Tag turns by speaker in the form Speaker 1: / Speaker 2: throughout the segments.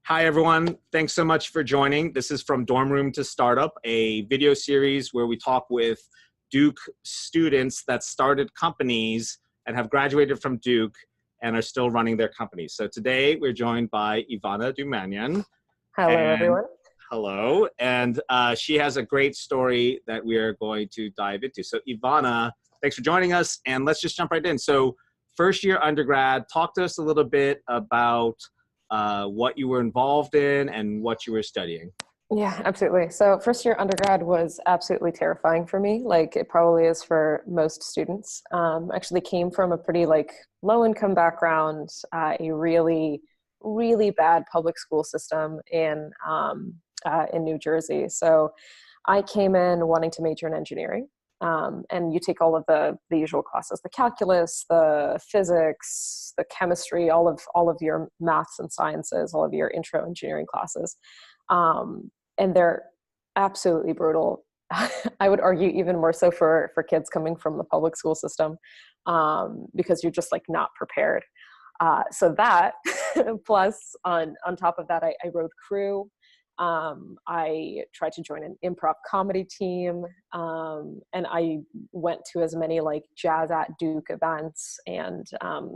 Speaker 1: Hi, everyone. Thanks so much for joining. This is From Dorm Room to Startup, a video series where we talk with Duke students that started companies and have graduated from Duke and are still running their companies. So today we're joined by Ivonna Dumanyan.
Speaker 2: Hello, everyone.
Speaker 1: Hello. And she has a great story that we are going to dive into. So Ivonna, thanks for joining us. And let's just jump right in. So first year undergrad, talk to us a little bit about what you were involved in and what you were studying.
Speaker 2: Yeah, absolutely. So first year undergrad was absolutely terrifying for me, like it probably is for most students. Actually came from a pretty low income background, a really, really bad public school system in New Jersey. So I came in wanting to major in engineering. And you take all of the usual classes, the calculus, the physics, the chemistry, all of your maths and sciences, all of your intro engineering classes. And they're absolutely brutal. I would argue even more so for kids coming from the public school system, because you're just not prepared. So that plus on top of that, I rode crew. I tried to join an improv comedy team, and I went to as many Jazz at Duke events and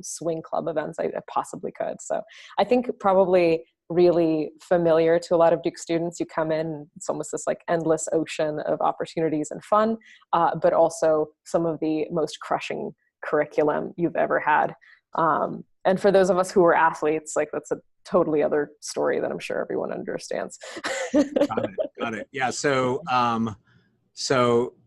Speaker 2: swing club events I possibly could. So I think probably really familiar to a lot of Duke students. You come in, it's almost this endless ocean of opportunities and fun, but also some of the most crushing curriculum you've ever had. And for those of us who were athletes, that's a totally other story that I'm sure everyone understands.
Speaker 1: Got it. Yeah. So,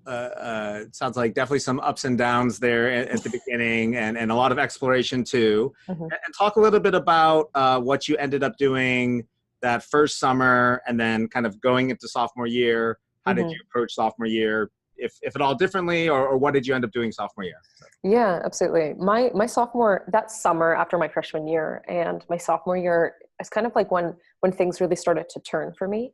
Speaker 1: it sounds like definitely some ups and downs there at the beginning and a lot of exploration too. Mm-hmm. And talk a little bit about what you ended up doing that first summer and then kind of going into sophomore year. How did you approach sophomore year, if at all differently, or what did you end up doing sophomore year? So.
Speaker 2: Yeah, absolutely. My sophomore, that summer after my freshman year and my sophomore year, it's kind of when things really started to turn for me.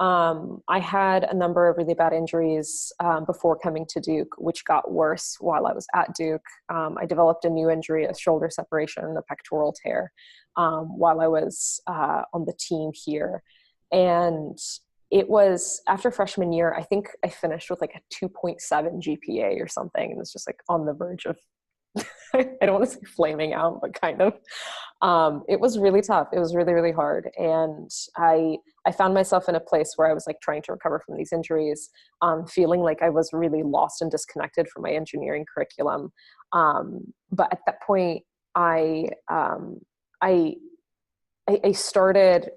Speaker 2: I had a number of really bad injuries before coming to Duke, which got worse while I was at Duke. I developed a new injury, a shoulder separation, and a pectoral tear while I was on the team here. And it was after freshman year, I think I finished with a 2.7 GPA or something. And it's just on the verge of, I don't want to say flaming out, but kind of. It was really tough. It was really, really hard. And I found myself in a place where I was trying to recover from these injuries, feeling like I was really lost and disconnected from my engineering curriculum. But at that point, I started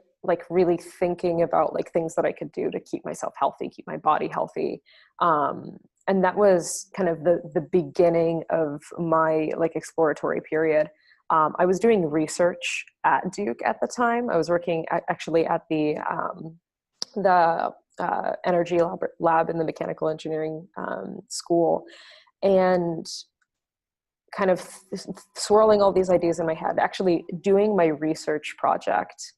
Speaker 2: really thinking about things that I could do to keep myself healthy, keep my body healthy. And that was kind of the beginning of my exploratory period. I was doing research at Duke at the time. I was working actually at the energy lab in the mechanical engineering school, and kind of swirling all these ideas in my head. Actually doing my research project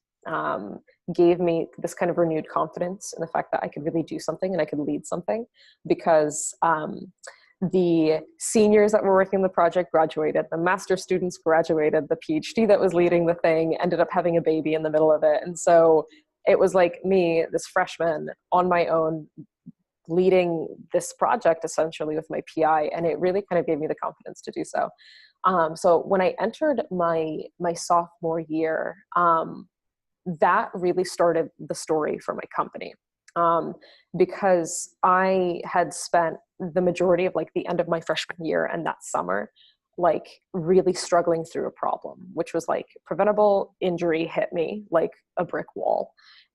Speaker 2: gave me this kind of renewed confidence in the fact that I could really do something and I could lead something, because the seniors that were working on the project graduated, the master students graduated, the PhD that was leading the thing ended up having a baby in the middle of it. And so it was me, this freshman, on my own, leading this project essentially with my PI, and it really kind of gave me the confidence to do so. So when I entered my sophomore year, that really started the story for my company, because I had spent the majority of the end of my freshman year and that summer really struggling through a problem, which was preventable injury hit me like a brick wall.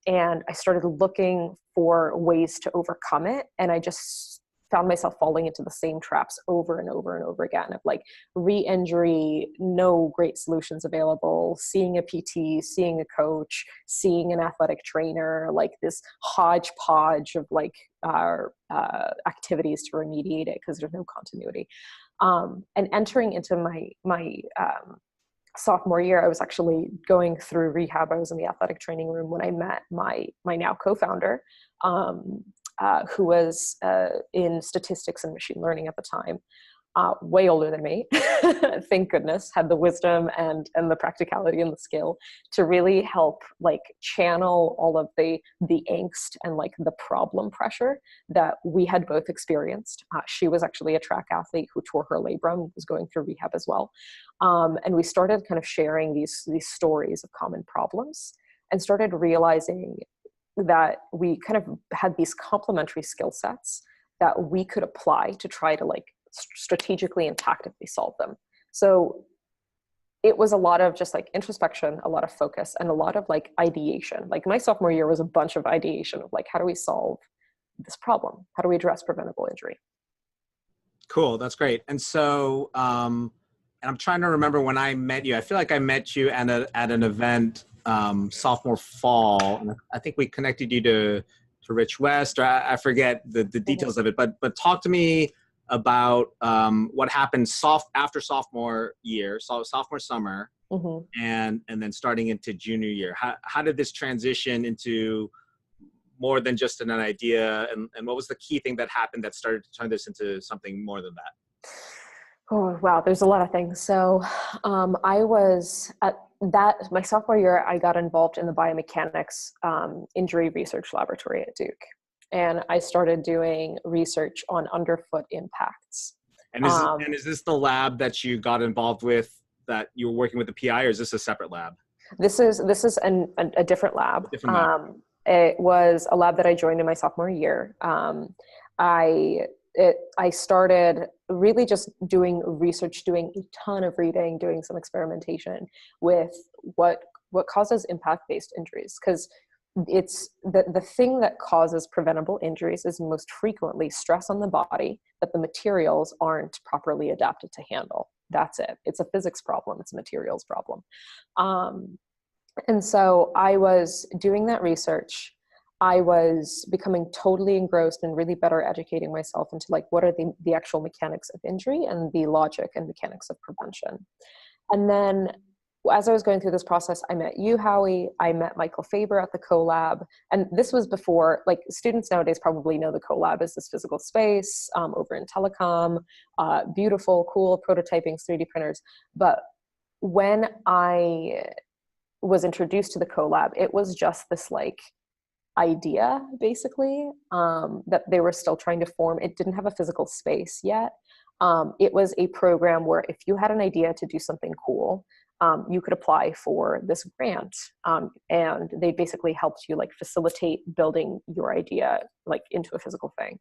Speaker 2: And I started looking for ways to overcome it. And I just found myself falling into the same traps over and over and over again of re-injury, no great solutions available, seeing a PT, seeing a coach, seeing an athletic trainer, this hodgepodge of activities to remediate it because there's no continuity. And entering into my sophomore year, I was actually going through rehab. I was in the athletic training room when I met my now co-founder, who was in statistics and machine learning at the time. way older than me, thank goodness, had the wisdom and the practicality and the skill to really help like channel all of the angst and like the problem pressure that we had both experienced. She was actually a track athlete who tore her labrum, was going through rehab as well. And we started kind of sharing these stories of common problems and started realizing that we kind of had these complementary skill sets that we could apply to try to like strategically and tactically solve them. So it was a lot of just like introspection, a lot of focus, and a lot of like ideation. Like my sophomore year was a bunch of ideation of like, how do we solve this problem? How do we address preventable injury?
Speaker 1: Cool. That's great. And so, and I'm trying to remember when I met you. I feel like I met you at an event sophomore fall. And I think we connected you to Rich West, or I forget the details of it. But talk to me about what happened after sophomore year, so sophomore summer, and then starting into junior year. How did this transition into more than just an idea, and what was the key thing that happened that started to turn this into something more than that?
Speaker 2: Oh, wow. There's a lot of things. So I was at my sophomore year, I got involved in the biomechanics injury research laboratory at Duke. And I started doing research on underfoot impacts.
Speaker 1: And is this the lab that you got involved with, that you were working with the PI, or is this a separate lab?
Speaker 2: This is a different lab. It was a lab that I joined in my sophomore year. I started really just doing research, doing a ton of reading, doing some experimentation with what causes impact-based injuries, because it's the thing that causes preventable injuries is most frequently stress on the body that the materials aren't properly adapted to handle. That's it. It's a physics problem. It's a materials problem. And so I was doing that research. I was becoming totally engrossed and really better educating myself into like, what are the actual mechanics of injury and the logic and mechanics of prevention. And then as I was going through this process, I met you, Howie. I met Michael Faber at the CoLab. And this was before, like, students nowadays probably know the CoLab is this physical space over in telecom, beautiful, cool prototyping 3D printers. But when I was introduced to the CoLab, it was just this like idea, basically, that they were still trying to form. It didn't have a physical space yet. It was a program where if you had an idea to do something cool, you could apply for this grant, and they basically helped you like facilitate building your idea like into a physical thing.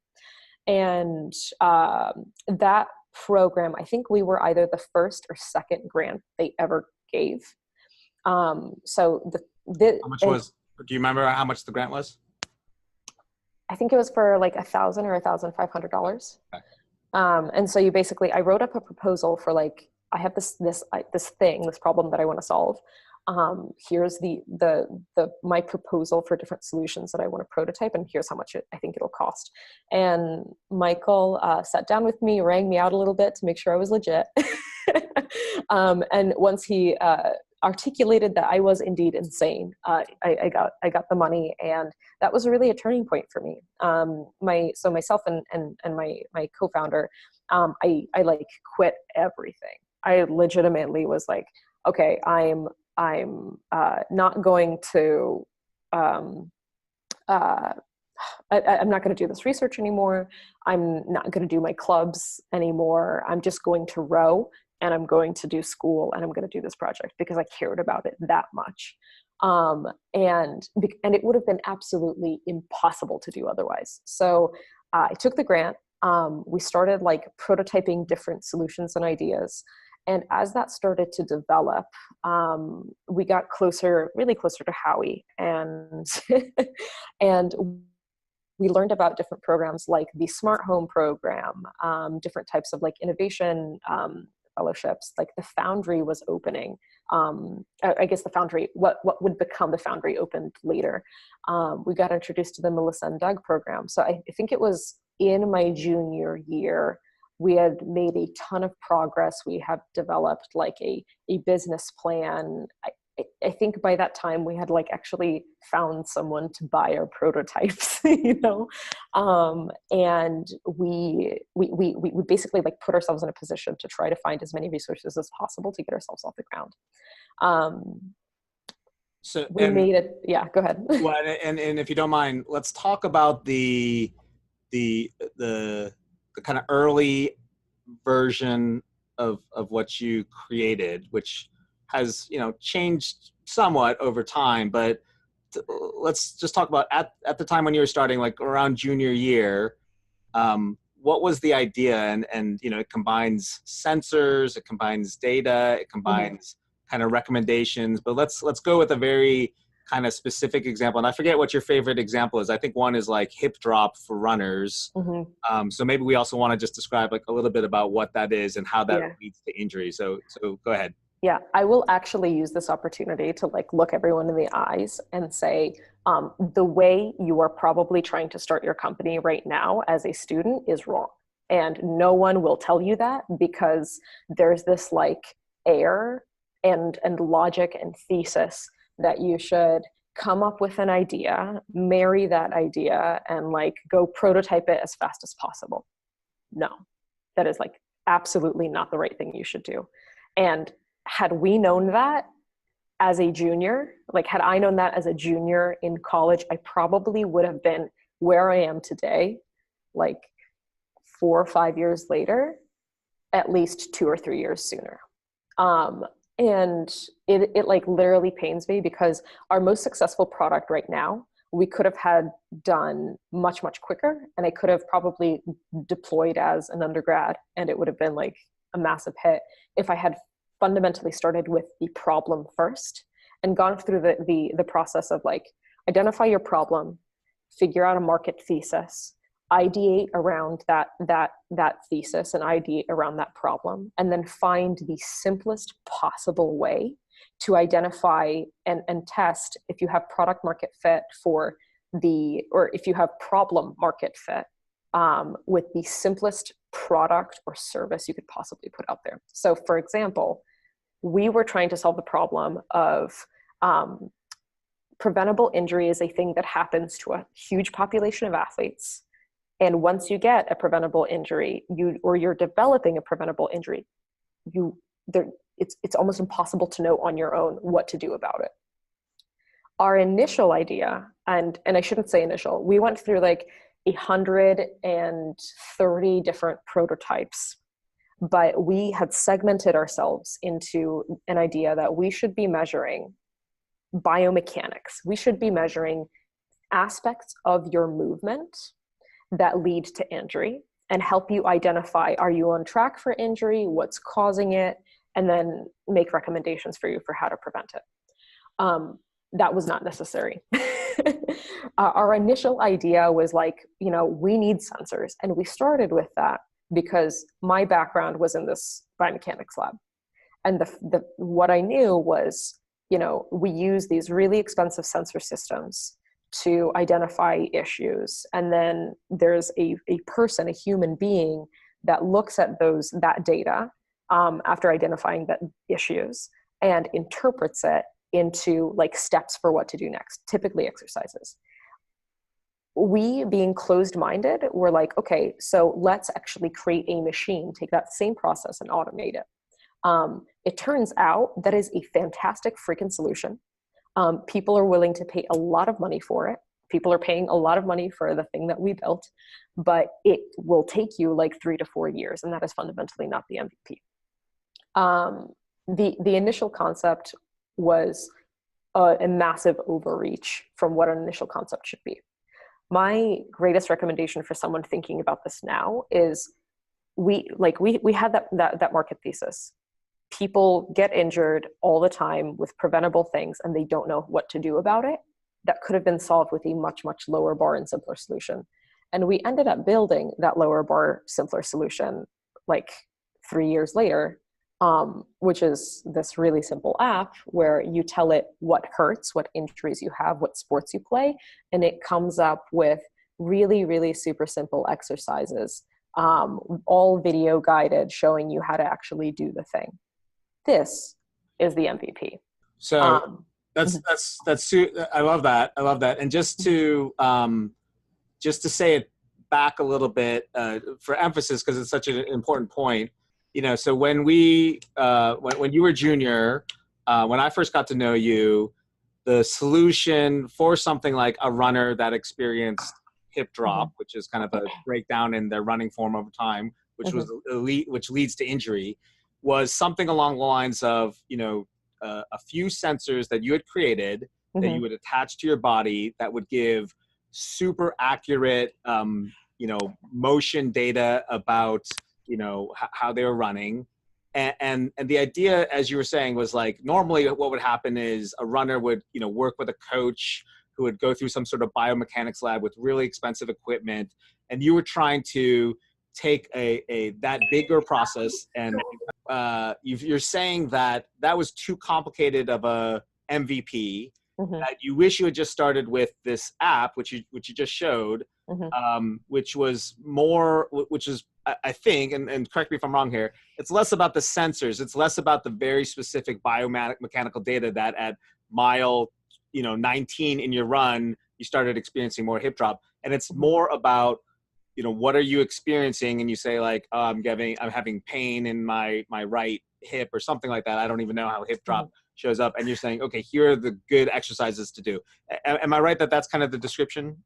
Speaker 2: And that program, I think we were either the first or second grant they ever gave. So
Speaker 1: how much was? Do you remember how much the grant was?
Speaker 2: I think it was for like $1,000 or $1,500. Okay. And so I wrote up a proposal for like, I have this problem that I want to solve. Here's my proposal for different solutions that I want to prototype, and here's how much I think it'll cost. And Michael sat down with me, rang me out a little bit to make sure I was legit. And once he articulated that I was indeed insane, I got the money, and that was really a turning point for me. Myself and my co-founder, I like quit everything. I legitimately was like, okay, I'm not going to, I'm not going to do this research anymore. I'm not going to do my clubs anymore. I'm just going to row, and I'm going to do school, and I'm going to do this project because I cared about it that much. And it would have been absolutely impossible to do otherwise. So I took the grant. We started like prototyping different solutions and ideas. And as that started to develop, we got really closer to Howie, and and we learned about different programs like the Smart Home program, different types of like innovation fellowships. Like the Foundry was opening. I guess the Foundry, what would become the Foundry, opened later. We got introduced to the Melissa and Doug program. So I think it was in my junior year, we had made a ton of progress. We have developed like a business plan. I think by that time we had like actually found someone to buy our prototypes, you know? And we basically like put ourselves in a position to try to find as many resources as possible to get ourselves off the ground.
Speaker 1: So
Speaker 2: we made it. Yeah, go ahead.
Speaker 1: Well, and if you don't mind, let's talk about the kind of early version of what you created, which has, you know, changed somewhat over time. But let's just talk about at the time when you were starting, like around junior year. What was the idea? And you know, it combines sensors, it combines data, it combines kind of recommendations. But let's go with a very kind of specific example. And I forget what your favorite example is. I think one is like hip drop for runners. So maybe we also want to just describe like a little bit about what that is and how that leads to injury. So go ahead.
Speaker 2: Yeah, I will actually use this opportunity to like look everyone in the eyes and say, the way you are probably trying to start your company right now as a student is wrong. And no one will tell you that, because there's this like air and logic and thesis that you should come up with an idea, marry that idea, and like go prototype it as fast as possible. No, that is like absolutely not the right thing you should do. And had we known that as a junior, like had I known that as a junior in college, I probably would have been where I am today, like 4 or 5 years later, at least 2 or 3 years sooner. And it like literally pains me, because our most successful product right now, we could have had done much, much quicker. And I could have probably deployed as an undergrad, and it would have been like a massive hit if I had fundamentally started with the problem first and gone through the process of like identify your problem, figure out a market thesis, ideate around that thesis and ideate around that problem, and then find the simplest possible way to identify and test if you have product market fit or if you have problem market fit with the simplest product or service you could possibly put out there. So for example, we were trying to solve the problem of preventable injury is a thing that happens to a huge population of athletes. And once you get a preventable injury, you're developing a preventable injury, it's almost impossible to know on your own what to do about it. Our initial idea, and I shouldn't say initial, we went through like 130 different prototypes, but we had segmented ourselves into an idea that we should be measuring biomechanics. We should be measuring aspects of your movement that lead to injury and help you identify, are you on track for injury? What's causing it? And then make recommendations for you for how to prevent it. That was not necessary. Our initial idea was like, you know, we need sensors. And we started with that because my background was in this biomechanics lab. And what I knew was, you know, we use these really expensive sensor systems to identify issues. And then there's a person, a human being that looks at that data after identifying the issues and interprets it into like steps for what to do next, typically exercises. We, being closed-minded, were like, okay, so let's actually create a machine, take that same process and automate it. It turns out that is a fantastic freaking solution. People are willing to pay a lot of money for it. People are paying a lot of money for the thing that we built, but it will take you like 3 to 4 years, and that is fundamentally not the MVP. The initial concept was a massive overreach from what an initial concept should be. My greatest recommendation for someone thinking about this now is we had that market thesis. People get injured all the time with preventable things and they don't know what to do about it. That could have been solved with a much, much lower bar and simpler solution. And we ended up building that lower bar, simpler solution like 3 years later, which is this really simple app where you tell it what hurts, what injuries you have, what sports you play, and it comes up with really, really super simple exercises, all video guided, showing you how to actually do the thing. This is the MVP.
Speaker 1: So
Speaker 2: Um,
Speaker 1: I love that. I love that. And just to say it back a little bit for emphasis, because it's such an important point. So when you were junior, when I first got to know you, the solution for something like a runner that experienced hip drop, which is kind of a breakdown in their running form over time, which was elite, which leads to injury, was something along the lines of, a few sensors that you had created that you would attach to your body that would give super accurate, motion data about, how they were running. And the idea, as you were saying, was like, normally what would happen is a runner would, work with a coach who would go through some sort of biomechanics lab with really expensive equipment. And you were trying to take that bigger process, and you're saying that was too complicated of a MVP, that you wish you had just started with this app, which you just showed, which is, I think, and correct me if I'm wrong here, it's less about the sensors. It's less about the very specific biomechanical data that at mile, 19 in your run, you started experiencing more hip drop. And it's more about, what are you experiencing? And you say like, oh, I'm having pain in my right hip or something like that. I don't even know how hip drop shows up. And you're saying, okay, here are the good exercises to do. Am I right that that's kind of the description?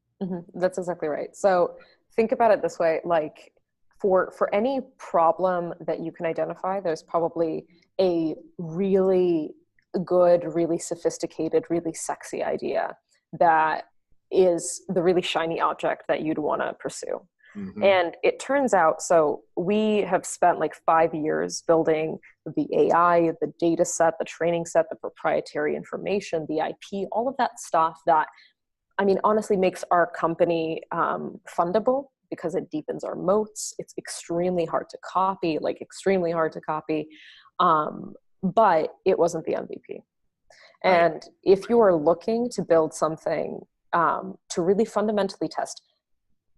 Speaker 2: That's exactly right. So think about it this way, like for any problem that you can identify, there's probably a really good, really sophisticated, really sexy idea that is the really shiny object that you'd want to pursue. And it turns out, so we have spent like 5 years building the AI, the data set, the training set, the proprietary information, the IP, all of that stuff that, honestly makes our company fundable because it deepens our moats. It's extremely hard to copy, but it wasn't the MVP. And if you are looking to build something to really fundamentally test,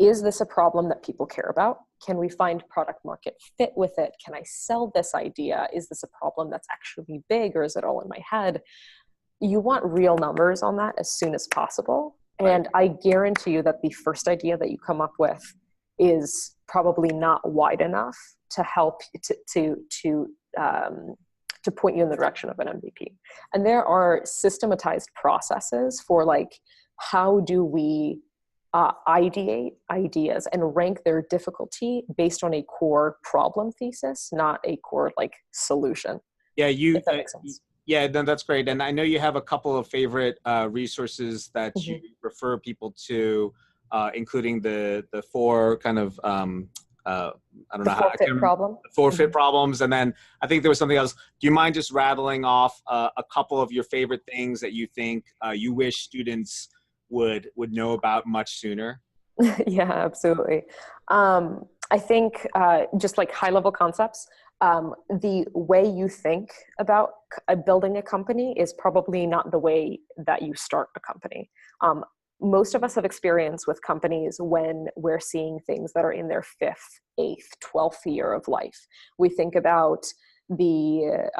Speaker 2: is this a problem that people care about? Can we find product market fit with it? Can I sell this idea? Is this a problem that's actually big, or is it all in my head? You want real numbers on that as soon as possible. And I guarantee you that the first idea that you come up with is probably not wide enough to help to point you in the direction of an MVP. And there are systematized processes for like, how do we ideate ideas and rank their difficulty based on a core problem thesis, not a core like solution.
Speaker 1: Yeah,
Speaker 2: if that makes sense.
Speaker 1: Yeah, no, that's great. And I know you have a couple of favorite resources that you refer people to, including the four kind of, I don't know how I can
Speaker 2: problem.
Speaker 1: The forfeit problems. And then I think there was something else. Do you mind just rattling off a couple of your favorite things that you think you wish students would know about much sooner?
Speaker 2: Yeah, absolutely. I think just like high level concepts, the way you think about building a company is probably not the way that you start a company. Most of us have experience with companies when we're seeing things that are in their 5th, 8th, 12th year of life. We think about the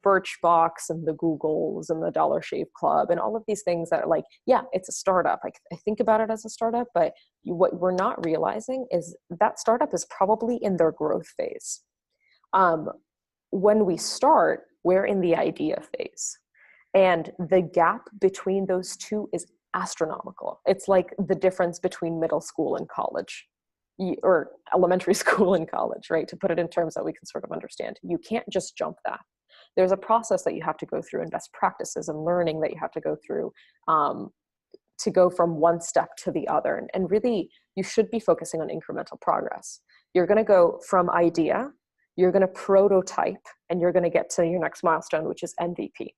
Speaker 2: Birchbox and the Googles and the Dollar Shave Club and all of these things that are like, yeah, it's a startup. I think about it as a startup, but what we're not realizing is that startup is probably in their growth phase. When we start, we're in the idea phase. And the gap between those two is astronomical. It's like the difference between middle school and college, or elementary school and college, right? To put it in terms that we can sort of understand. You can't just jump that. There's a process that you have to go through, and best practices and learning that you have to go through to go from one step to the other. And really, you should be focusing on incremental progress. You're going to go from idea, you're going to prototype, and you're going to get to your next milestone, which is MVP.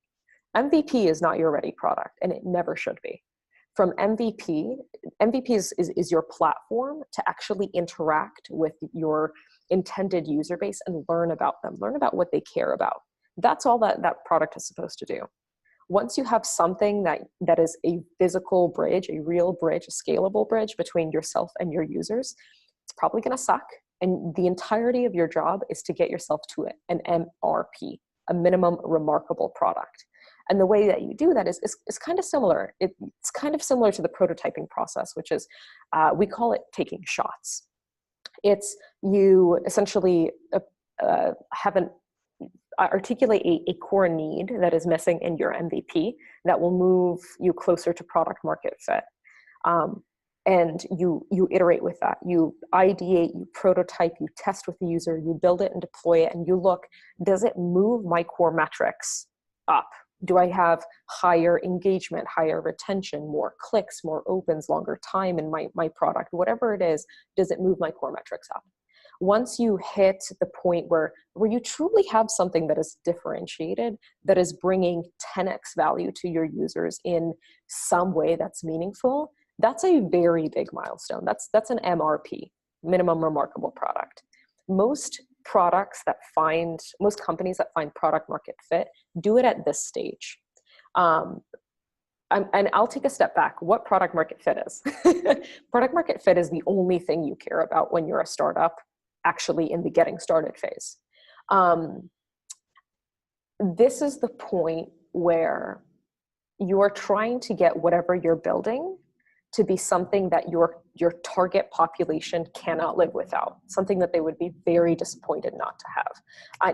Speaker 2: MVP is not your ready product, and it never should be. From MVP is your platform to actually interact with your intended user base and learn about them, learn about what they care about. That's all that product is supposed to do. Once you have something that is a physical bridge, a real bridge, a scalable bridge between yourself and your users, it's probably going to suck. And the entirety of your job is to get yourself to an MRP, a minimum remarkable product. And the way that you do that is kind of similar. It's kind of similar to the prototyping process, which is, we call it taking shots. It's you essentially articulate a core need that is missing in your MVP that will move you closer to product market fit. And you iterate with that. You ideate, you prototype, you test with the user, you build it and deploy it, and you look, does it move my core metrics up? Do I have higher engagement, higher retention, more clicks, more opens, longer time in my product? Whatever it is, does it move my core metrics up? Once you hit the point where you truly have something that is differentiated, that is bringing 10x value to your users in some way that's meaningful, that's a very big milestone. That's an MRP, minimum remarkable product. Most companies that find product market fit do it at this stage. And I'll take a step back. What product market fit is? Product market fit is the only thing you care about when you're a startup, actually in the getting started phase. This is the point where you are trying to get whatever you're building to be something that your target population cannot live without, something that they would be very disappointed not to have.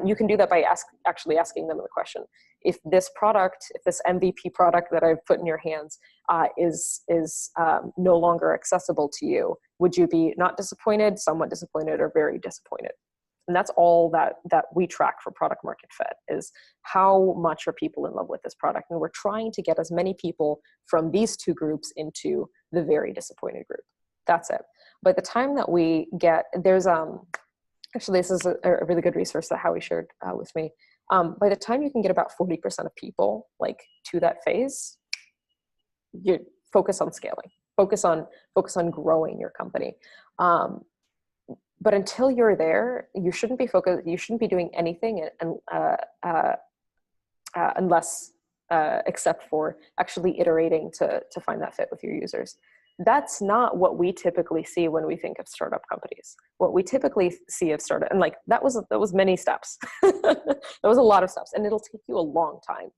Speaker 2: You can do that by actually asking them the question: if this MVP product that I've put in your hands is no longer accessible to you, would you be not disappointed, somewhat disappointed, or very disappointed? And that's all that we track for product market fit, is how much are people in love with this product. And we're trying to get as many people from these two groups into the very disappointed group. That's it. By the time that we get, actually this is a really good resource that Howie shared with me. By the time you can get about 40% of people to that phase, you focus on scaling, focus on growing your company. But until you're there, you shouldn't be doing anything unless except for actually iterating to find that fit with your users. That's not what we typically see when we think of startup companies. What we typically see of startup, and that was many steps. That was a lot of steps, and it'll take you a long time,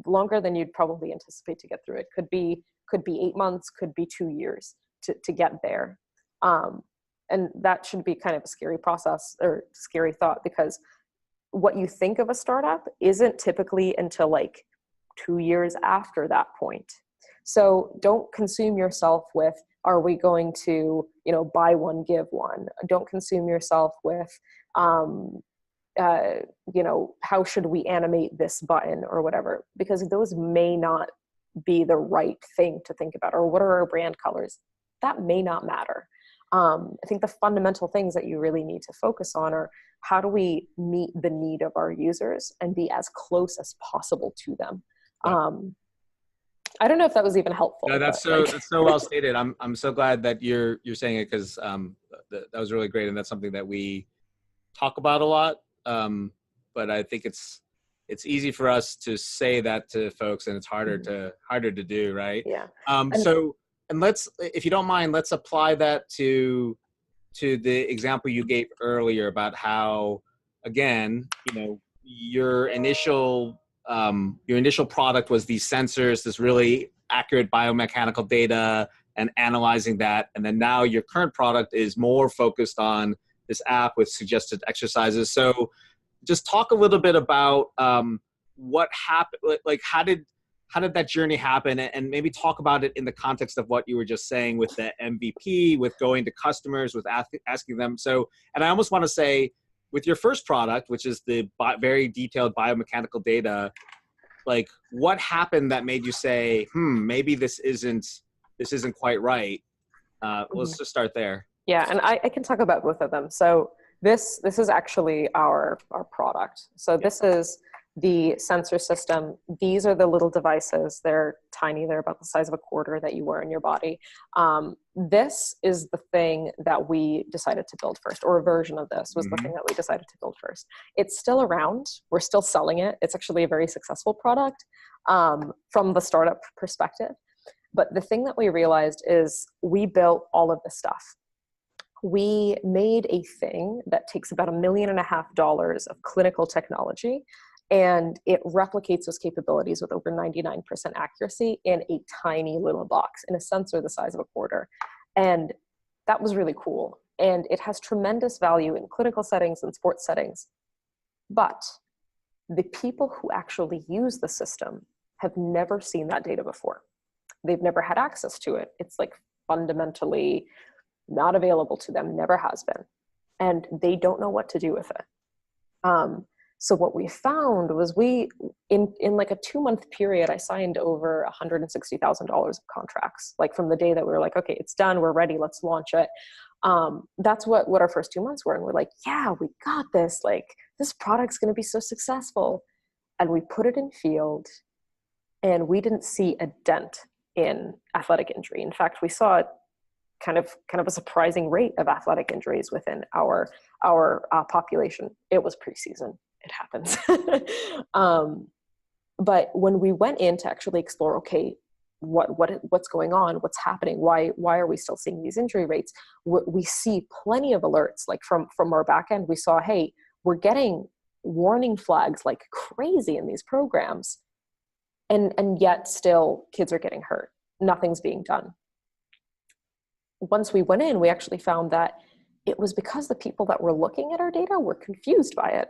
Speaker 2: longer than you'd probably anticipate to get through it. Could be 8 months, could be 2 years to get there. And that should be kind of a scary process or scary thought, because what you think of a startup isn't typically until 2 years after that point. So don't consume yourself with, are we going to, buy one, give one? Don't consume yourself with, how should we animate this button or whatever, because those may not be the right thing to think about. Or what are our brand colors? That may not matter. I think the fundamental things that you really need to focus on are, how do we meet the need of our users and be as close as possible to them? Yeah. I don't know if that was even helpful.
Speaker 1: No, that's so well stated. I'm so glad that you're saying it, because that was really great, and that's something that we talk about a lot. But I think it's easy for us to say that to folks, and it's harder to do, right?
Speaker 2: Yeah.
Speaker 1: And let's, if you don't mind, let's apply that to the example you gave earlier about how, again, your initial product was these sensors, this really accurate biomechanical data, and analyzing that. And then now your current product is more focused on this app with suggested exercises. So just talk a little bit about what happened, how did that journey happen? And maybe talk about it in the context of what you were just saying with the MVP, with going to customers, with asking them. So, and I almost want to say, with your first product, which is the very detailed biomechanical data, what happened that made you say, maybe this isn't quite right? Let's just start there.
Speaker 2: Yeah, and I can talk about both of them. So this is actually our product. So this is the sensor system. These are the little devices. They're tiny. They're about the size of a quarter that you wear in your body. This is the thing that we decided to build first, or a version of this was the thing that we decided to build first. It's still around. We're still selling it. It's actually a very successful product from the startup perspective. But the thing that we realized is we built all of this stuff. We made a thing that takes about $1.5 million of clinical technology And it replicates those capabilities with over 99% accuracy in a tiny little box, in a sensor the size of a quarter. And that was really cool. And it has tremendous value in clinical settings and sports settings. But the people who actually use the system have never seen that data before. They've never had access to it. It's like fundamentally not available to them, never has been. And they don't know what to do with it. So what we found was in like a 2-month period, I signed over $160,000 of contracts, like from the day that we were like, okay, it's done, we're ready, let's launch it. That's what our first 2 months were. And we're like, yeah, we got this. Like, this product's going to be so successful. And we put it in field, and we didn't see a dent in athletic injury. In fact, we saw kind of a surprising rate of athletic injuries within our population. It was preseason. It happens. But when we went in to actually explore, okay, what's going on? What's happening? Why are we still seeing these injury rates? We see plenty of alerts, like from our back end. We saw, hey, we're getting warning flags like crazy in these programs, and yet still kids are getting hurt. Nothing's being done. Once we went in, we actually found that it was because the people that were looking at our data were confused by it,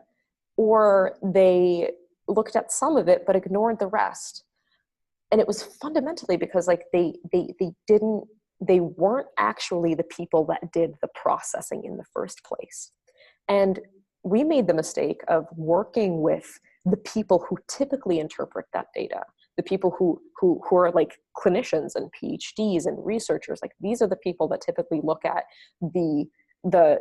Speaker 2: or they looked at some of it but ignored the rest. And it was fundamentally because like they weren't actually the people that did the processing in the first place. And we made the mistake of working with the people who typically interpret that data, the people who are like clinicians and PhDs and researchers. Like, these are the people that typically look at the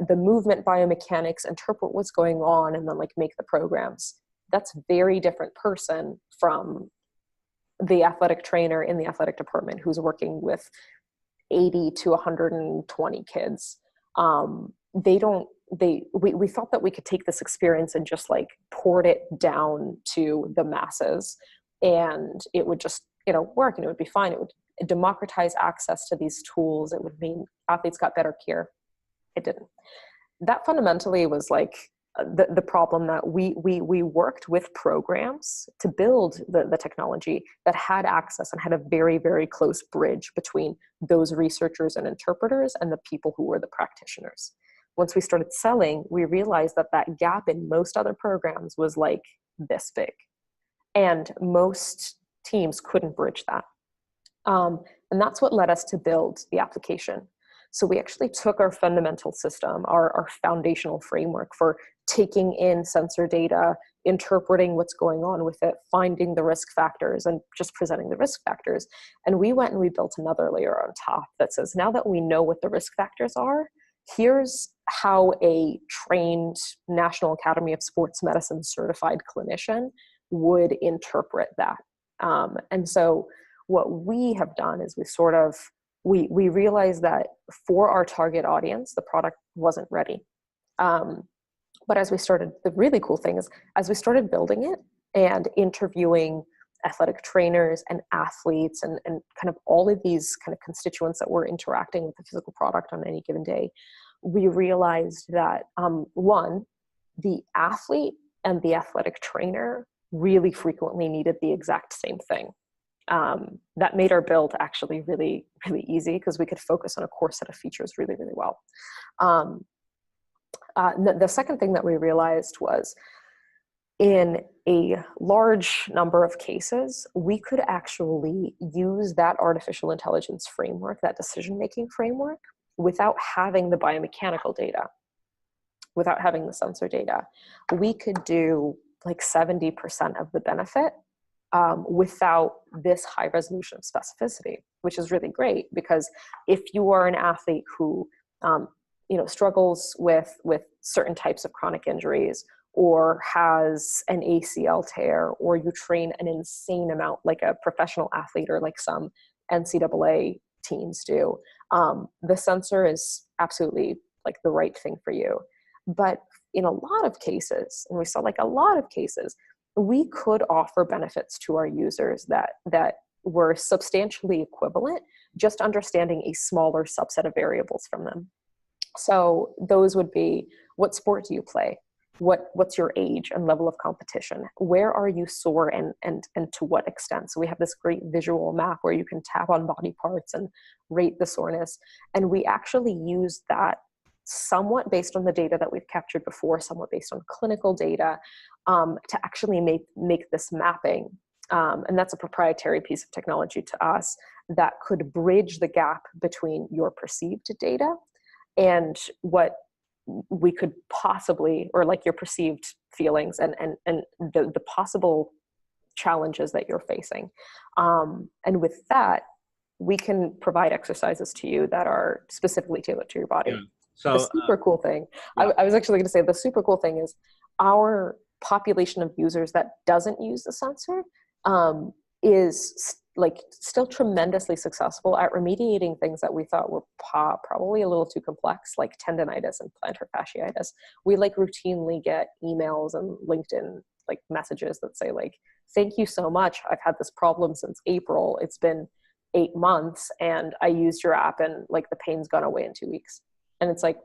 Speaker 2: movement biomechanics, interpret what's going on, and then like make the programs. That's a very different person from the athletic trainer in the athletic department who's working with 80 to 120 kids. We felt that we could take this experience and just like port it down to the masses, and it would just, work, and it would be fine. It would democratize access to these tools. It would mean athletes got better care. It didn't. That fundamentally was like the problem, that we worked with programs to build the technology that had access and had a very, very close bridge between those researchers and interpreters and the people who were the practitioners. Once we started selling, we realized that gap in most other programs was like this big, and most teams couldn't bridge that. And that's what led us to build the application. So we actually took our fundamental system, our foundational framework for taking in sensor data, interpreting what's going on with it, finding the risk factors, and just presenting the risk factors. And we went and we built another layer on top that says, now that we know what the risk factors are, here's how a trained National Academy of Sports Medicine certified clinician would interpret that. And so what we have done is we realized that for our target audience, the product wasn't ready. But as we started, the really cool thing is, as we started building it and interviewing athletic trainers and athletes and kind of all of these kind of constituents that were interacting with the physical product on any given day, we realized that one, the athlete and the athletic trainer really frequently needed the exact same thing. That made our build actually really, really easy, because we could focus on a core set of features really, really well. The second thing that we realized was, in a large number of cases, we could actually use that artificial intelligence framework, that decision-making framework, without having the biomechanical data, without having the sensor data. We could do like 70% of the benefit without this high resolution of specificity, which is really great, because if you are an athlete who struggles with certain types of chronic injuries, or has an ACL tear, or you train an insane amount like a professional athlete or like some NCAA teams do, the sensor is absolutely like the right thing for you. But in a lot of cases, and we saw like a lot of cases, we could offer benefits to our users that were substantially equivalent, just understanding a smaller subset of variables from them. So those would be, what sport do you play? what's your age and level of competition? Where are you sore and to what extent? So we have this great visual map where you can tap on body parts and rate the soreness. And we actually use that somewhat based on the data that we've captured before, somewhat based on clinical data, to actually make this mapping. And that's a proprietary piece of technology to us that could bridge the gap between your perceived data and what we could possibly, or like your perceived feelings and the possible challenges that you're facing. And with that, we can provide exercises to you that are specifically tailored to your body.
Speaker 1: Yeah. So
Speaker 2: the super cool thing,
Speaker 1: yeah.
Speaker 2: I was actually going to say, the super cool thing is our population of users that doesn't use the sensor is like still tremendously successful at remediating things that we thought were probably a little too complex, like tendonitis and plantar fasciitis. We like routinely get emails and LinkedIn like messages that say like, thank you so much. I've had this problem since April. It's been 8 months and I used your app and like the pain's gone away in 2 weeks. And it's like,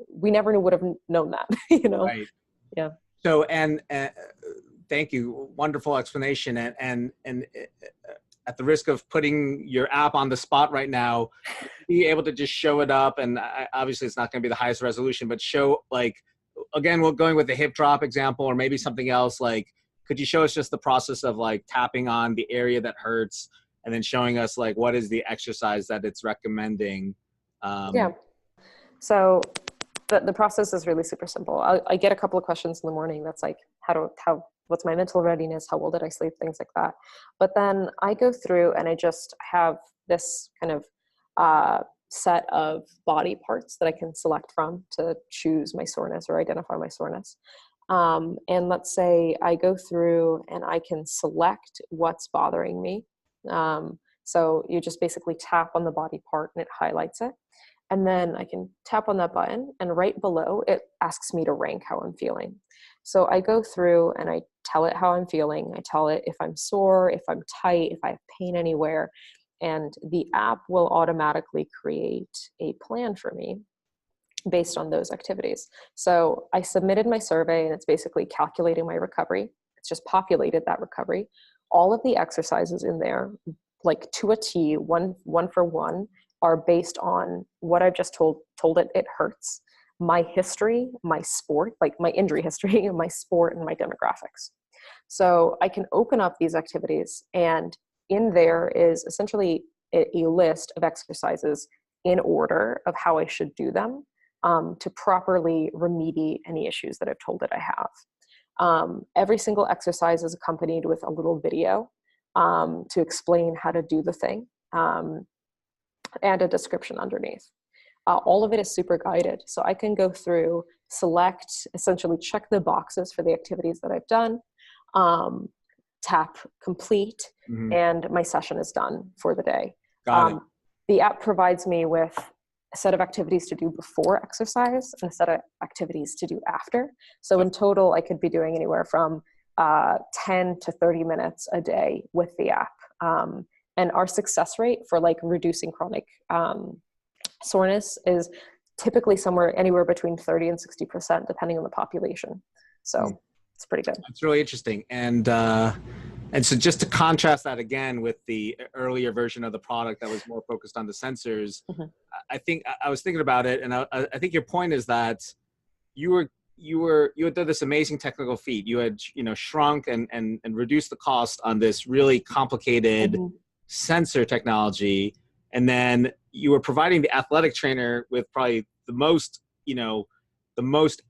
Speaker 2: we never would have known that, you know?
Speaker 1: Right.
Speaker 2: Yeah.
Speaker 1: So, and thank you. Wonderful explanation. And at the risk of putting your app on the spot right now, be able to just show it up. And obviously it's not going to be the highest resolution, but show like, again, we're going with the hip drop example, or maybe something else. Like, could you show us just the process of like tapping on the area that hurts and then showing us like, what is the exercise that it's recommending?
Speaker 2: Yeah. So the process is really super simple. I get a couple of questions in the morning. That's like, what's my mental readiness? How well did I sleep? Things like that. But then I go through and I just have this kind of set of body parts that I can select from to choose my soreness or identify my soreness. And let's say I go through and I can select what's bothering me. So you just basically tap on the body part and it highlights it. And then I can tap on that button and right below it asks me to rank how I'm feeling. So I go through and I tell it how I'm feeling. I tell it if I'm sore, if I'm tight, if I have pain anywhere, and the app will automatically create a plan for me based on those activities. So I submitted my survey and it's basically calculating my recovery. It's just populated that recovery. All of the exercises in there, like to a T, one for one, are based on what I've just told it hurts, my history, my sport, like my injury history, my sport, and my demographics. So I can open up these activities, and in there is essentially a list of exercises in order of how I should do them to properly remediate any issues that I've told it I have. Every single exercise is accompanied with a little video to explain how to do the thing. And a description underneath. All of it is super guided. So I can go through, select, essentially check the boxes for the activities that I've done, tap complete, and my session is done for the day.
Speaker 1: Got it.
Speaker 2: The app provides me with a set of activities to do before exercise and a set of activities to do after. So in total, I could be doing anywhere from 10 to 30 minutes a day with the app. And our success rate for like reducing chronic soreness is typically anywhere between 30 and 60%, depending on the population. So it's pretty good.
Speaker 1: That's really interesting. And so just to contrast that again with the earlier version of the product that was more focused on the sensors, I think I was thinking about it, and I think your point is that you had done this amazing technical feat. You had shrunk and reduced the cost on this really complicated sensor technology, and then you were providing the athletic trainer with probably the most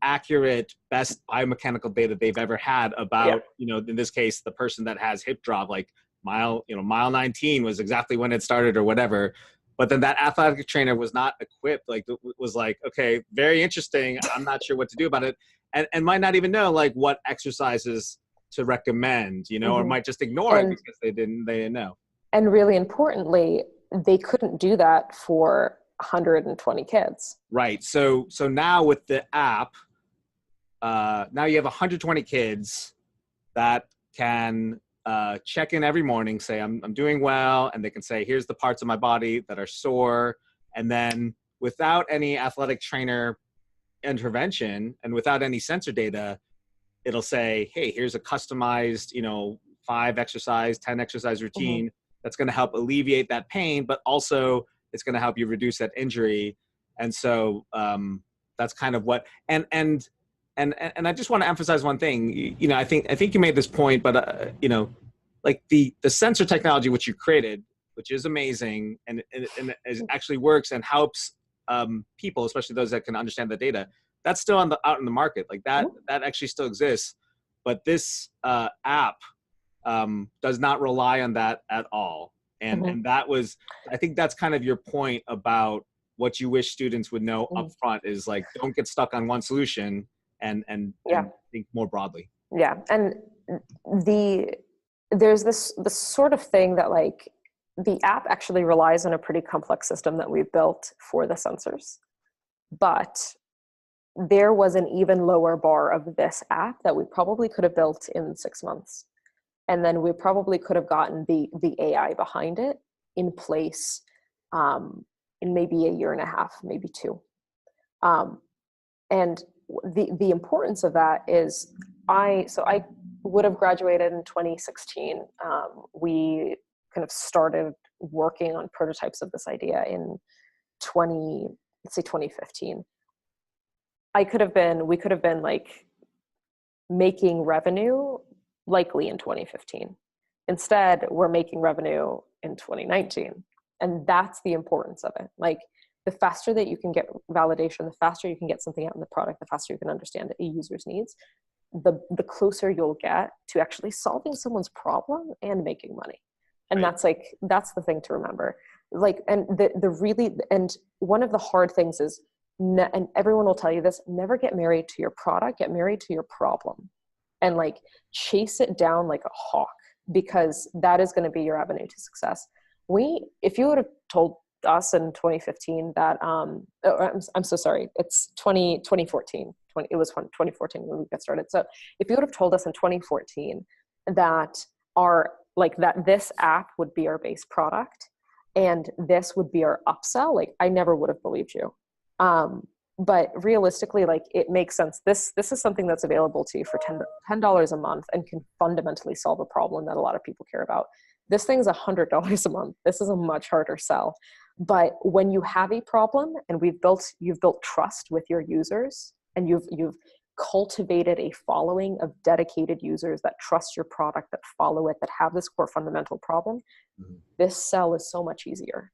Speaker 1: accurate, best biomechanical data they've ever had about in this case the person that has hip drop, like mile 19 was exactly when it started or whatever. But then that athletic trainer was not equipped, like was like, okay, very interesting, I'm not sure what to do about it, and might not even know like what exercises to recommend, or might just ignore it because they didn't know.
Speaker 2: And really importantly, they couldn't do that for 120 kids.
Speaker 1: Right. So now with the app, now you have 120 kids that can check in every morning, say, I'm doing well. And they can say, here's the parts of my body that are sore. And then without any athletic trainer intervention, and without any sensor data, it'll say, hey, here's a customized, 5 exercise, 10 exercise routine that's going to help alleviate that pain, but also it's going to help you reduce that injury. And so that's kind of what, and I just want to emphasize one thing. I think you made this point, but like the sensor technology which you created, which is amazing, and it actually works and helps people, especially those that can understand the data. That's still out in the market. Like that actually still exists, but this app does not rely on that at all. And that was, I think that's kind of your point about what you wish students would know up front is like, don't get stuck on one solution and think more broadly.
Speaker 2: Yeah. And there's this sort of thing that like the app actually relies on a pretty complex system that we've built for the sensors, but there was an even lower bar of this app that we probably could have built in 6 months. And then we probably could have gotten the AI behind it in place in maybe a year and a half, maybe 2. And the importance of that is I would have graduated in 2016. We kind of started working on prototypes of this idea in 2015. We could have been like making revenue likely in 2015. Instead, we're making revenue in 2019. And that's the importance of it. Like the faster that you can get validation, the faster you can get something out in the product, the faster you can understand a user's needs, the closer you'll get to actually solving someone's problem and making money. And that's the thing to remember. Like, and and one of the hard things is, and everyone will tell you this, never get married to your product, get married to your problem. And like chase it down like a hawk, because that is going to be your avenue to success. If you would have told us in 2015 that, I'm so sorry, it's 2014. It was 2014 when we got started. So if you would have told us in 2014 that this app would be our base product and this would be our upsell, like I never would have believed you. But realistically, like it makes sense. This is something that's available to you for $10 a month and can fundamentally solve a problem that a lot of people care about. This thing's $100 a month. This is a much harder sell. But when you have a problem and you've built trust with your users and you've cultivated a following of dedicated users that trust your product, that follow it, that have this core fundamental problem, this sell is so much easier.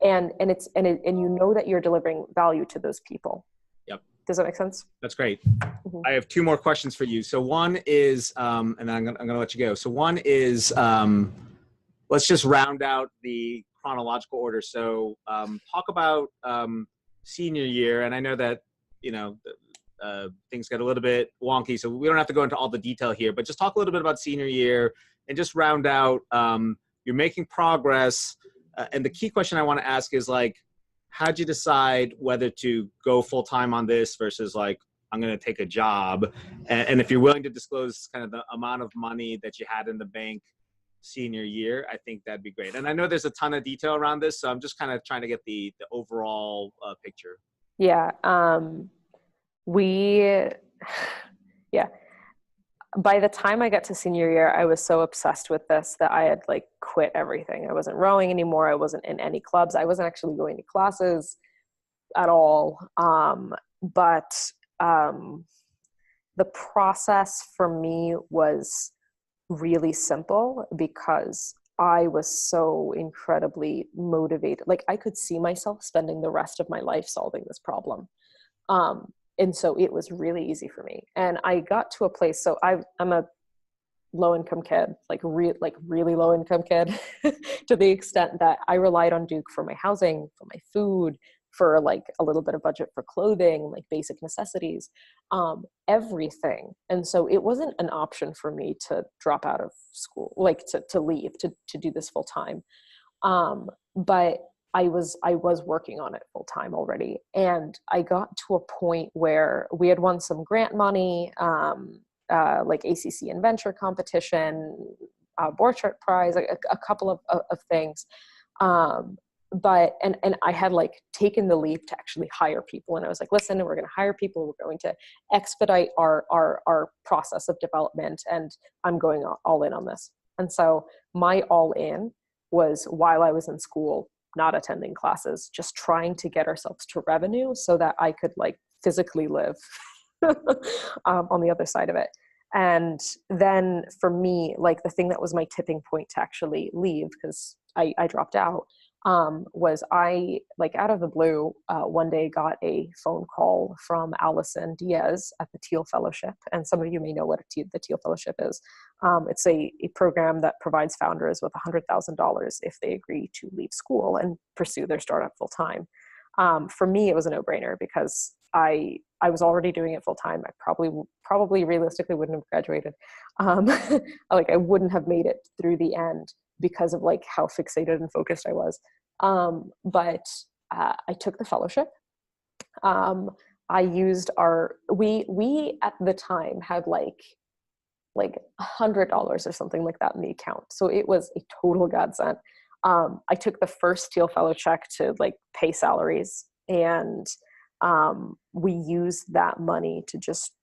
Speaker 2: And you know that you're delivering value to those people.
Speaker 1: Yep.
Speaker 2: Does that make sense?
Speaker 1: That's great. I have 2 more questions for you. So one is, and then I'm gonna let you go. So one is, let's just round out the chronological order. So talk about senior year, and I know that things get a little bit wonky, so we don't have to go into all the detail here. But just talk a little bit about senior year, and just round out. You're making progress. And the key question I want to ask is like, how'd you decide whether to go full-time on this versus like, I'm going to take a job? And if you're willing to disclose kind of the amount of money that you had in the bank senior year, I think that'd be great. And I know there's a ton of detail around this, so I'm just kind of trying to get the overall picture.
Speaker 2: Yeah. By the time I got to senior year, I was so obsessed with this that I had like quit everything. I wasn't rowing anymore. I wasn't in any clubs. I wasn't actually going to classes at all. But the process for me was really simple because I was so incredibly motivated. Like I could see myself spending the rest of my life solving this problem. And so it was really easy for me. And I got to a place, so I'm a low-income kid, like really low-income kid to the extent that I relied on Duke for my housing, for my food, for like a little bit of budget for clothing, like basic necessities, everything. And so it wasn't an option for me to drop out of school, like to leave, to do this full time. But I was working on it full time already. And I got to a point where we had won some grant money, like ACC and venture competition, Borchardt prize, a couple of things. and I had like taken the leap to actually hire people. And I was like, listen, we're going to hire people. We're going to expedite our process of development. And I'm going all in on this. And so my all in was while I was in school, not attending classes, just trying to get ourselves to revenue so that I could like physically live on the other side of it. And then for me, like the thing that was my tipping point to actually leave, because I dropped out, was I, like out of the blue, one day got a phone call from Allison Diaz at the Teal Fellowship. And some of you may know what the Teal Fellowship is. It's a program that provides founders with $100,000 if they agree to leave school and pursue their startup full time. For me, it was a no-brainer because I was already doing it full time. I probably realistically wouldn't have graduated. Like I wouldn't have made it through the end because of like how fixated and focused I was. But I took the fellowship. I used we at the time had like $100 or something like that in the account. So it was a total godsend. I took the first Teal Fellow check to like pay salaries, and we used that money to just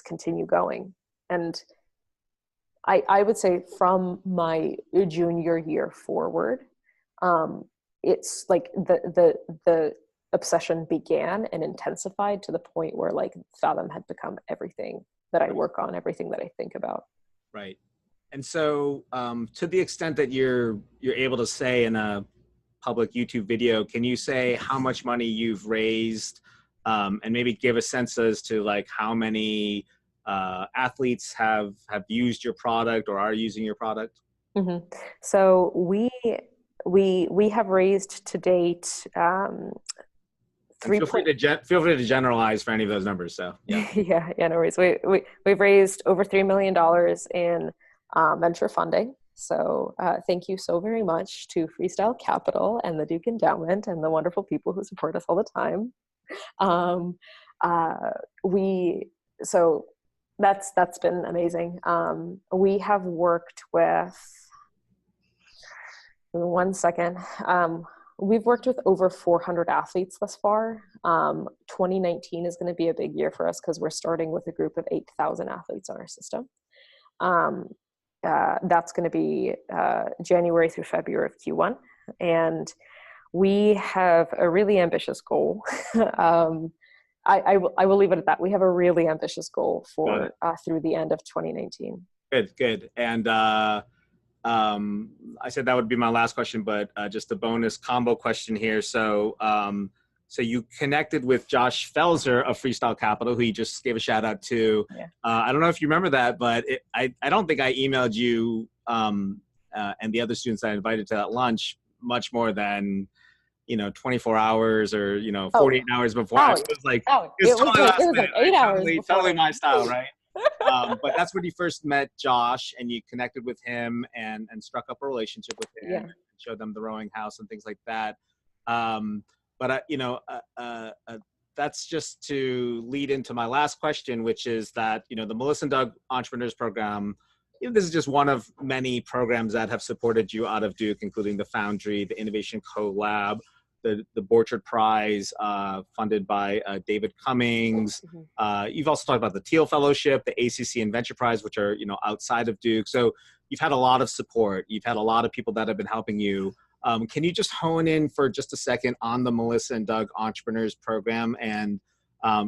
Speaker 2: continue going. And I would say from my junior year forward, it's like the obsession began and intensified to the point where like Fathom had become everything that I work on, everything that I think about.
Speaker 1: Right. And so to the extent that you're able to say in a public YouTube video, can you say how much money you've raised, and maybe give a sense as to like how many athletes have used your product or are using your product?
Speaker 2: Mm-hmm. So we have raised to date
Speaker 1: feel free to generalize for any of those numbers. So yeah,
Speaker 2: yeah, no worries. We've raised over $3 million in venture funding. So thank you so very much to Freestyle Capital and the Duke Endowment and the wonderful people who support us all the time. So that's been amazing. We have worked with, one second. We've worked with over 400 athletes thus far. 2019 is going to be a big year for us because we're starting with a group of 8,000 athletes on our system. That's going to be January through February of Q1. And we have a really ambitious goal. I will leave it at that. We have a really ambitious goal for through the end of 2019.
Speaker 1: Good. And I said that would be my last question, but just a bonus combo question here. So so you connected with Josh Felser of Freestyle Capital, who you just gave a shout out to. Yeah. I don't know if you remember that, but I don't think I emailed you and the other students I invited to that lunch much more than 24 hours or 48 hours before. It was like it was like 8 hours. Totally my style, right? But that's when you first met Josh and you connected with him and struck up a relationship with him, and showed them the rowing house and things like that. But that's just to lead into my last question, which is that the Melissa and Doug Entrepreneurs Program, this is just one of many programs that have supported you out of Duke, including the Foundry, the Innovation Co-Lab, the Borchard Prize, funded by David Cummings. You've also talked about the Teal Fellowship, the ACC and Venture Prize, which are outside of Duke. So you've had a lot of support. You've had a lot of people that have been helping you. Can you just hone in for just a second on the Melissa and Doug Entrepreneurs Program and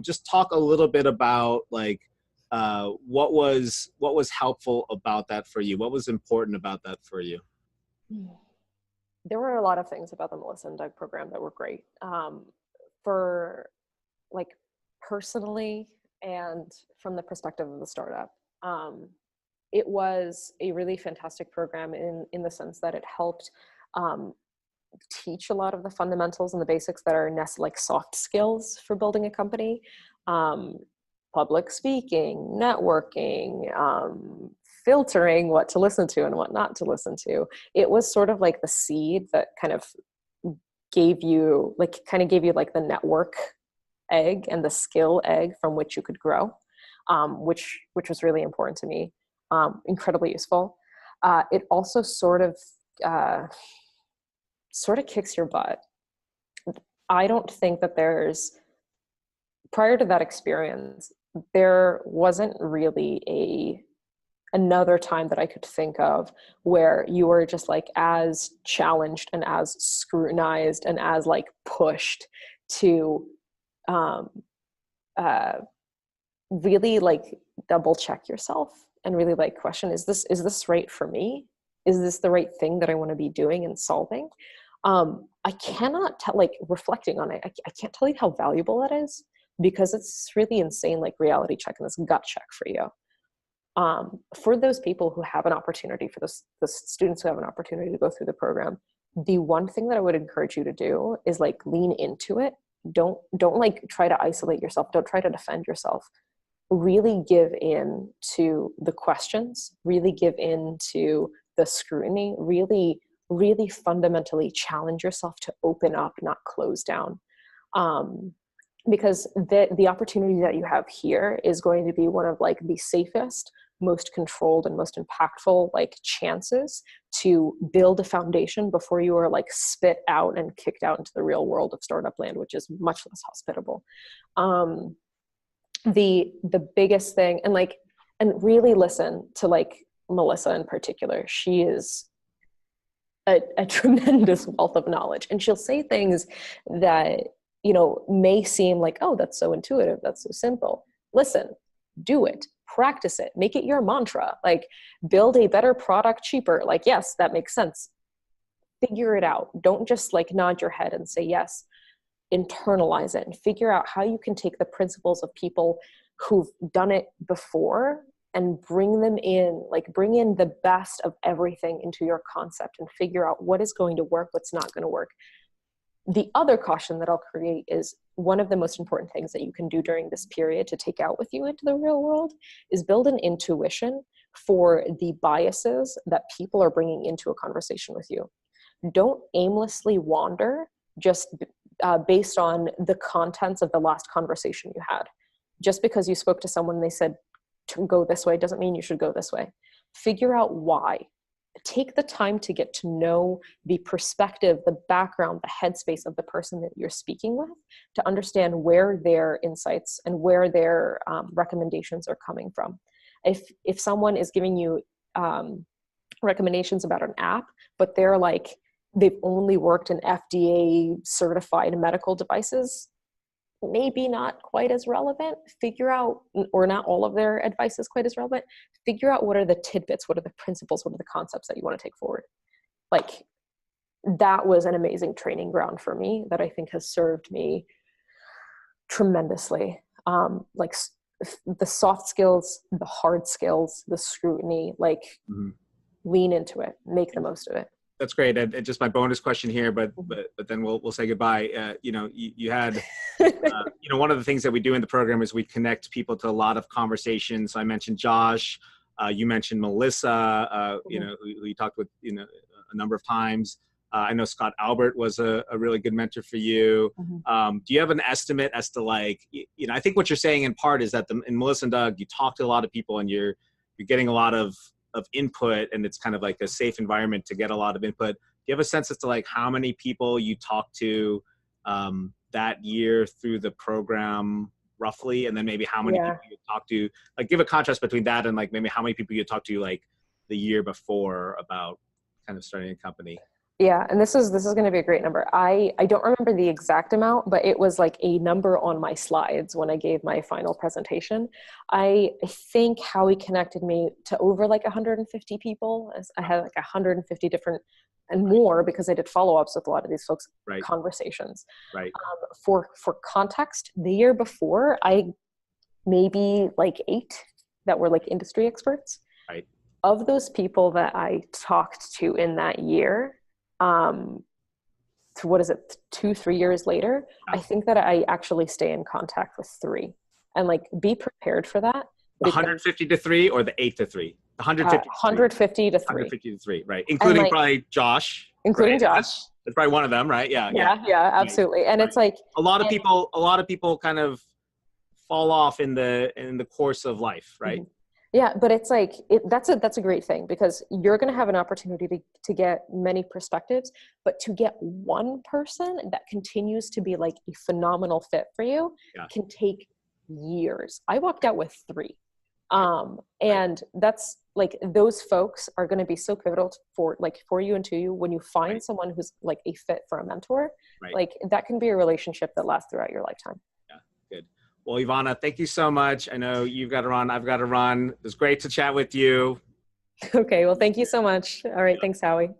Speaker 1: just talk a little bit about like what was helpful about that for you? What was important about that for you?
Speaker 2: There were a lot of things about the Melissa and Doug program that were great. For like personally and from the perspective of the startup, it was a really fantastic program in the sense that it helped teach a lot of the fundamentals and the basics that are like soft skills for building a company. Public speaking, networking, filtering what to listen to and what not to listen to. It was sort of like the seed that kind of gave you like the network egg and the skill egg from which you could grow, which was really important to me, incredibly useful. It also sort of sort of kicks your butt. I don't think that prior to that experience, there wasn't really another time that I could think of where you were just like as challenged and as scrutinized and as like pushed to really like double check yourself and really like question, is this right for me? Is this the right thing that I want to be doing and solving? I cannot tell, like reflecting on it, I can't tell you how valuable that is, because it's really insane, like reality check and this gut check for you. For those people who have an opportunity, for the students who have an opportunity to go through the program, the one thing that I would encourage you to do is like lean into it. Don't like try to isolate yourself. Don't try to defend yourself. Really give in to the questions, really give in to the scrutiny, really, really fundamentally challenge yourself to open up, not close down. Because the opportunity that you have here is going to be one of like the safest, most controlled and most impactful like chances to build a foundation before you are like spit out and kicked out into the real world of startup land, which is much less hospitable. The biggest thing, and really listen to like Melissa in particular. She is a tremendous wealth of knowledge, and she'll say things that, you know, may seem like, oh, that's so intuitive, that's so simple. Listen, do it, practice it, make it your mantra, like build a better product cheaper. Like, yes, that makes sense. Figure it out. Don't just like nod your head and say yes. Internalize it and figure out how you can take the principles of people who've done it before and bring them in, like bring in the best of everything into your concept and figure out what is going to work, what's not going to work. The other caution that I'll create is one of the most important things that you can do during this period to take out with you into the real world is build an intuition for the biases that people are bringing into a conversation with you. Don't aimlessly wander just based on the contents of the last conversation you had. Just because you spoke to someone and they said to go this way doesn't mean you should go this way. Figure out why. Take the time to get to know the perspective, the background, the headspace of the person that you're speaking with, to understand where their insights and where their recommendations are coming from. If someone is giving you recommendations about an app, but they're like, they've only worked in FDA certified medical devices, maybe not quite as relevant. Figure out, or not all of their advice is quite as relevant. Figure out what are the tidbits, what are the principles, what are the concepts that you want to take forward. Like, that was an amazing training ground for me that I think has served me tremendously. Like the soft skills, the hard skills, the scrutiny, like lean into it, make the most of it.
Speaker 1: That's great. And just my bonus question here, but then we'll say goodbye. You know, you had, you know, one of the things that we do in the program is we connect people to a lot of conversations. So I mentioned Josh, you mentioned Melissa, you know, who you talked with, you know, a number of times. I know Scott Albert was a really good mentor for you. Do you have an estimate as to like, you know, I think what you're saying in part is that in Melissa and Doug, you talk to a lot of people and you're getting a lot of input, and it's kind of like a safe environment to get a lot of input. Do you have a sense as to like how many people you talked to that year through the program roughly? And then maybe how many people you talked to, like give a contrast between that and like maybe how many people you talked to like the year before about kind of starting a company?
Speaker 2: Yeah. And this is going to be a great number. I don't remember the exact amount, but it was like a number on my slides when I gave my final presentation. I think Howie connected me to over like 150 people. I had like 150 different and more, because I did follow-ups with a lot of these folks, conversations. For context, the year before, I maybe like 8 that were like industry experts. Of those people that I talked to in that year, what is it, 2-3 years later, I think that I actually stay in contact with 3, and like be prepared for that.
Speaker 1: 150 to 3 or the 8 to 3?
Speaker 2: 150 to 3.
Speaker 1: 150 to 3, right? Including like, probably Josh.
Speaker 2: Including Josh.
Speaker 1: That's probably one of them, right? Yeah,
Speaker 2: absolutely. And it's like
Speaker 1: a lot of people kind of fall off in the course of life, right?
Speaker 2: Yeah, but it's like that's a great thing, because you're going to have an opportunity to get many perspectives, but to get one person that continues to be like a phenomenal fit for you
Speaker 1: Yeah.
Speaker 2: can take years. I walked out with 3.
Speaker 1: Right.
Speaker 2: And that's like, those folks are going to be so pivotal for you and to you when you find
Speaker 1: Right.
Speaker 2: someone who's like a fit for a mentor.
Speaker 1: Right.
Speaker 2: Like that can be a relationship that lasts throughout your lifetime.
Speaker 1: Yeah. Good. Well, Ivonna, thank you so much. I know you've got to run. I've got to run. It was great to chat with you.
Speaker 2: Okay, well, thank you so much. All right, thanks, Howie.